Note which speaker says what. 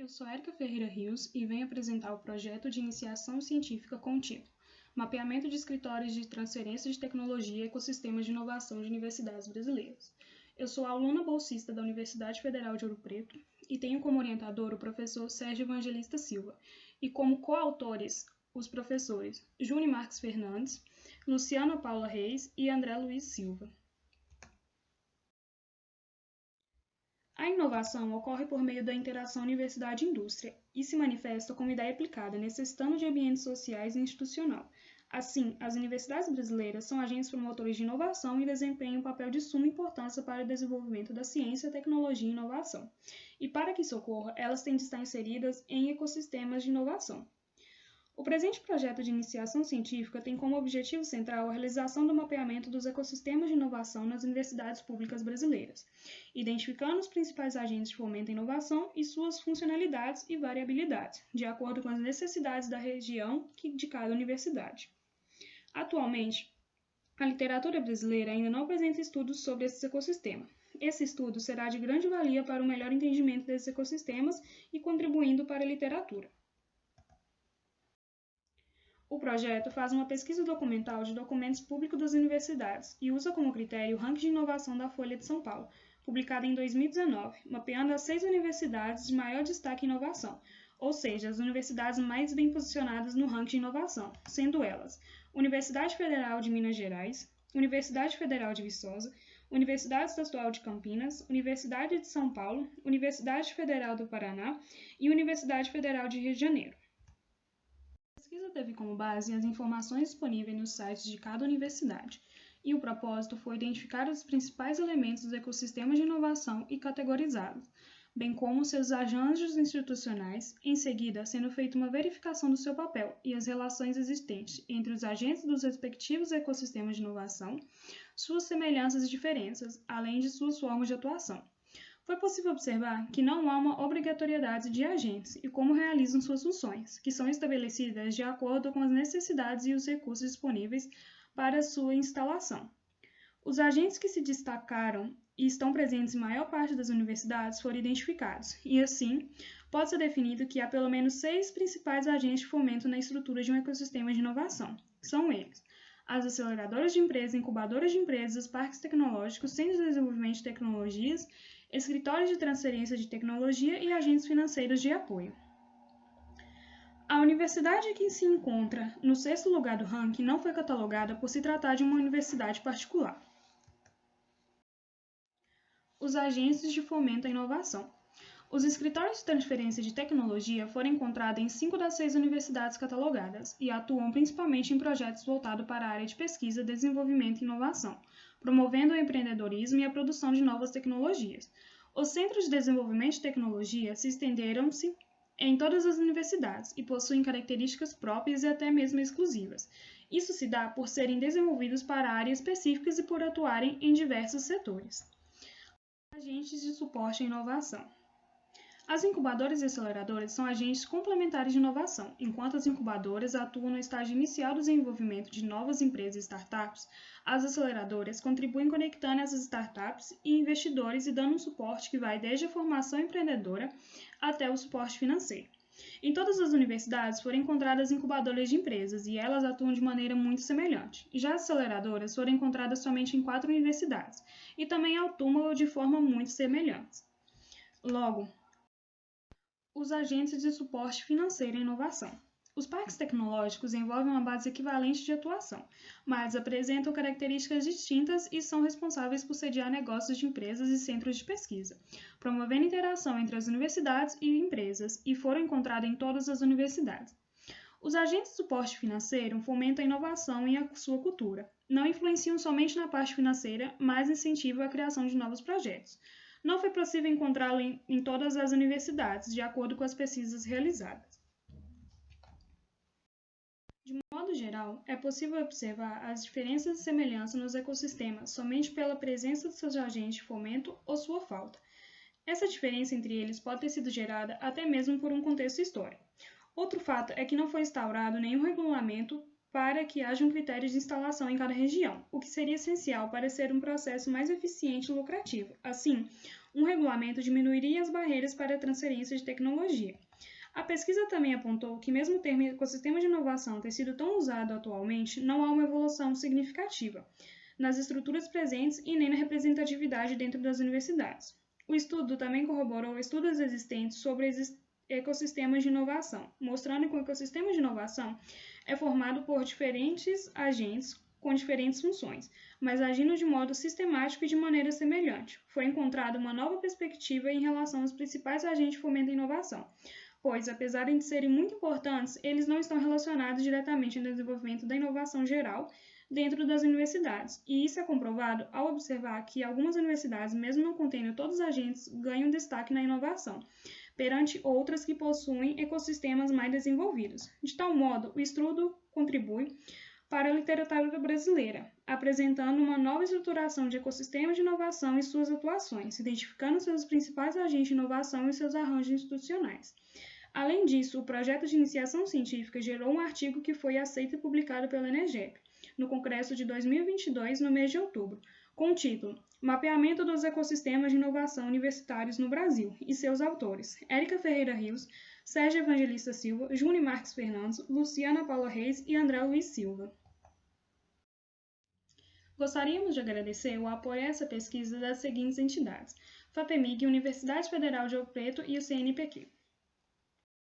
Speaker 1: Eu sou Érica Ferreira Rios e venho apresentar o projeto de iniciação científica contínuo, mapeamento de escritórios de transferência de tecnologia e ecossistemas de inovação de universidades brasileiras. Eu sou aluna bolsista da Universidade Federal de Ouro Preto e tenho como orientador o professor Sérgio Evangelista Silva e como coautores os professores Júnior Marques Fernandes, Luciana Paula Reis e André Luiz Silva. A inovação ocorre por meio da interação universidade-indústria e se manifesta como ideia aplicada, necessitando de ambientes sociais e institucional. Assim, as universidades brasileiras são agentes promotores de inovação e desempenham um papel de suma importância para o desenvolvimento da ciência, tecnologia e inovação. E para que isso ocorra, elas têm de estar inseridas em ecossistemas de inovação. O presente projeto de iniciação científica tem como objetivo central a realização do mapeamento dos ecossistemas de inovação nas universidades públicas brasileiras, identificando os principais agentes de fomento à inovação e suas funcionalidades e variabilidades, de acordo com as necessidades da região de cada universidade. Atualmente, a literatura brasileira ainda não apresenta estudos sobre esse ecossistema. Esse estudo será de grande valia para o melhor entendimento desses ecossistemas e contribuindo para a literatura. O projeto faz uma pesquisa documental de documentos públicos das universidades e usa como critério o Ranking de Inovação da Folha de São Paulo, publicado em 2019, mapeando as 6 universidades de maior destaque em inovação, ou seja, as universidades mais bem posicionadas no ranking de inovação, sendo elas Universidade Federal de Minas Gerais, Universidade Federal de Viçosa, Universidade Estadual de Campinas, Universidade de São Paulo, Universidade Federal do Paraná e Universidade Federal de Rio de Janeiro. A pesquisa teve como base as informações disponíveis nos sites de cada universidade, e o propósito foi identificar os principais elementos dos ecossistemas de inovação e categorizá-los, bem como seus arranjos institucionais, em seguida sendo feita uma verificação do seu papel e as relações existentes entre os agentes dos respectivos ecossistemas de inovação, suas semelhanças e diferenças, além de suas formas de atuação. Foi possível observar que não há uma obrigatoriedade de agentes e como realizam suas funções, que são estabelecidas de acordo com as necessidades e os recursos disponíveis para sua instalação. Os agentes que se destacaram e estão presentes em maior parte das universidades foram identificados, e assim, pode ser definido que há pelo menos 6 principais agentes de fomento na estrutura de um ecossistema de inovação. São eles: as aceleradoras de empresas, incubadoras de empresas, parques tecnológicos, centros de desenvolvimento de tecnologias, escritórios de transferência de tecnologia e agentes financeiros de apoio. A universidade que se encontra no 6º lugar do ranking não foi catalogada por se tratar de uma universidade particular. Os agentes de fomento à inovação. Os escritórios de transferência de tecnologia foram encontrados em 5 das 6 universidades catalogadas e atuam principalmente em projetos voltados para a área de pesquisa, desenvolvimento e inovação, promovendo o empreendedorismo e a produção de novas tecnologias. Os centros de desenvolvimento de tecnologia se estenderam-se em todas as universidades e possuem características próprias e até mesmo exclusivas. Isso se dá por serem desenvolvidos para áreas específicas e por atuarem em diversos setores. Agentes de suporte à inovação. As incubadoras e aceleradoras são agentes complementares de inovação. Enquanto as incubadoras atuam no estágio inicial do desenvolvimento de novas empresas e startups, as aceleradoras contribuem conectando essas startups e investidores e dando um suporte que vai desde a formação empreendedora até o suporte financeiro. Em todas as universidades foram encontradas incubadoras de empresas e elas atuam de maneira muito semelhante. Já as aceleradoras foram encontradas somente em 4 universidades e também atuam de forma muito semelhante. Logo, os agentes de suporte financeiro à inovação. Os parques tecnológicos envolvem uma base equivalente de atuação, mas apresentam características distintas e são responsáveis por sediar negócios de empresas e centros de pesquisa, promovendo interação entre as universidades e empresas, e foram encontrados em todas as universidades. Os agentes de suporte financeiro fomentam a inovação e a sua cultura. Não influenciam somente na parte financeira, mas incentivam a criação de novos projetos. Não foi possível encontrá-lo em todas as universidades, de acordo com as pesquisas realizadas. De modo geral, é possível observar as diferenças e semelhanças nos ecossistemas somente pela presença de seus agentes de fomento ou sua falta. Essa diferença entre eles pode ter sido gerada até mesmo por um contexto histórico. Outro fato é que não foi instaurado nenhum regulamento para que haja um critério de instalação em cada região, o que seria essencial para ser um processo mais eficiente e lucrativo. Assim, Um regulamento diminuiria as barreiras para a transferência de tecnologia. A pesquisa também apontou que, mesmo o termo ecossistema de inovação ter sido tão usado atualmente, não há uma evolução significativa nas estruturas presentes e nem na representatividade dentro das universidades. O estudo também corroborou estudos existentes sobre ecossistemas de inovação, mostrando que o ecossistema de inovação é formado por diferentes agentes com diferentes funções, mas agindo de modo sistemático e de maneira semelhante. Foi encontrada uma nova perspectiva em relação aos principais agentes de fomento à inovação, pois, apesar de serem muito importantes, eles não estão relacionados diretamente ao desenvolvimento da inovação geral dentro das universidades, e isso é comprovado ao observar que algumas universidades, mesmo não contendo todos os agentes, ganham destaque na inovação, perante outras que possuem ecossistemas mais desenvolvidos. De tal modo, o estudo contribui para a literatura brasileira, apresentando uma nova estruturação de ecossistemas de inovação e suas atuações, identificando seus principais agentes de inovação e seus arranjos institucionais. Além disso, o projeto de iniciação científica gerou um artigo que foi aceito e publicado pela Energep, no Congresso de 2022, no mês de outubro, com o título Mapeamento dos Ecossistemas de Inovação Universitários no Brasil, e seus autores, Érica Ferreira Rios, Sérgio Evangelista Silva, Júnior Marques Fernandes, Luciana Paula Reis e André Luiz Silva. Gostaríamos de agradecer o apoio a essa pesquisa das seguintes entidades: FAPEMIG, Universidade Federal de Ouro Preto e o CNPq.